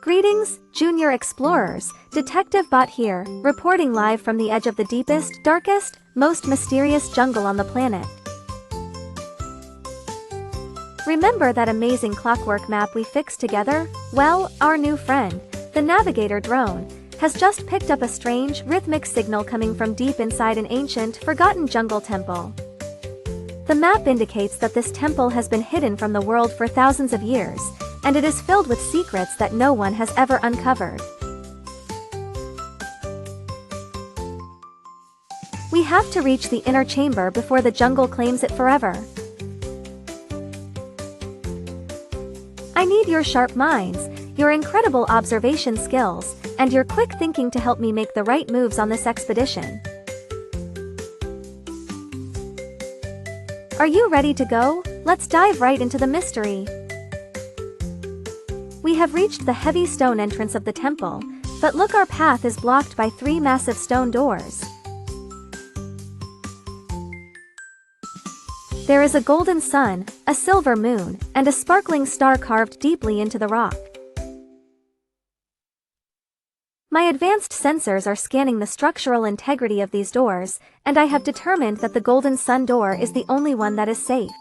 Greetings, Junior Explorers, Detective Bot here, reporting live from the edge of the deepest, darkest, most mysterious jungle on the planet. Remember that amazing clockwork map we fixed together? Well, our new friend, the Navigator drone, has just picked up a strange, rhythmic signal coming from deep inside an ancient, forgotten jungle temple. The map indicates that this temple has been hidden from the world for thousands of years, and it is filled with secrets that no one has ever uncovered. We have to reach the inner chamber before the jungle claims it forever. I need your sharp minds, your incredible observation skills, and your quick thinking to help me make the right moves on this expedition. Are you ready to go? Let's dive right into the mystery. We have reached the heavy stone entrance of the temple, but look, our path is blocked by 3 massive stone doors. There is a golden sun, a silver moon, and a sparkling star carved deeply into the rock. My advanced sensors are scanning the structural integrity of these doors, and I have determined that the golden sun door is the only one that is safe.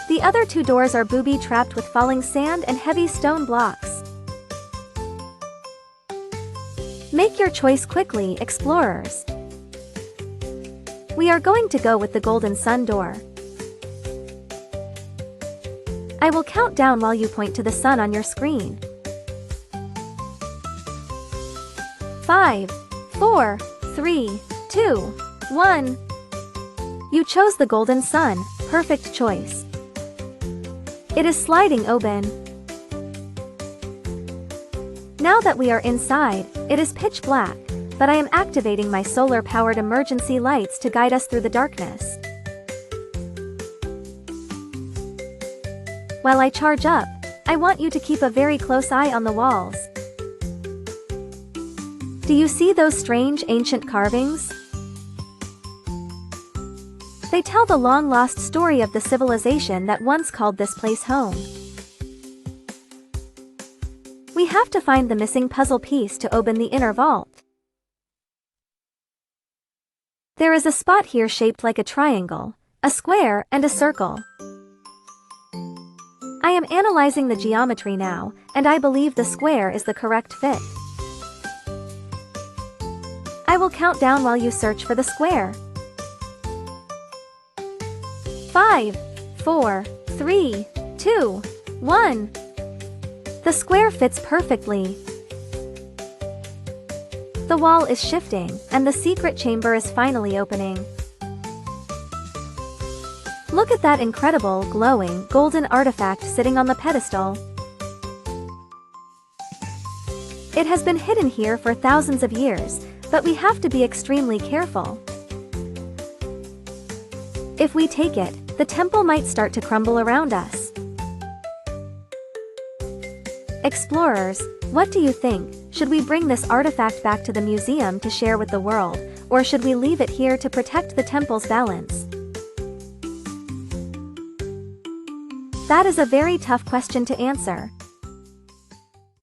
The other 2 doors are booby-trapped with falling sand and heavy stone blocks. Make your choice quickly, explorers. We are going to go with the golden sun door. I will count down while you point to the sun on your screen. 5, 4, 3, 2, 1. You chose the golden sun, perfect choice. It is sliding open. Now that we are inside, it is pitch black, but I am activating my solar-powered emergency lights to guide us through the darkness. While I charge up, I want you to keep a very close eye on the walls. Do you see those strange ancient carvings? They tell the long-lost story of the civilization that once called this place home. We have to find the missing puzzle piece to open the inner vault. There is a spot here shaped like a triangle, a square, and a circle. I am analyzing the geometry now, and I believe the square is the correct fit. I will count down while you search for the square. 5, 4, 3, 2, 1. The square fits perfectly. The wall is shifting, and the secret chamber is finally opening. Look at that incredible, glowing, golden artifact sitting on the pedestal. It has been hidden here for thousands of years, but we have to be extremely careful. If we take it, the temple might start to crumble around us. Explorers, what do you think? Should we bring this artifact back to the museum to share with the world, or should we leave it here to protect the temple's balance? That is a very tough question to answer.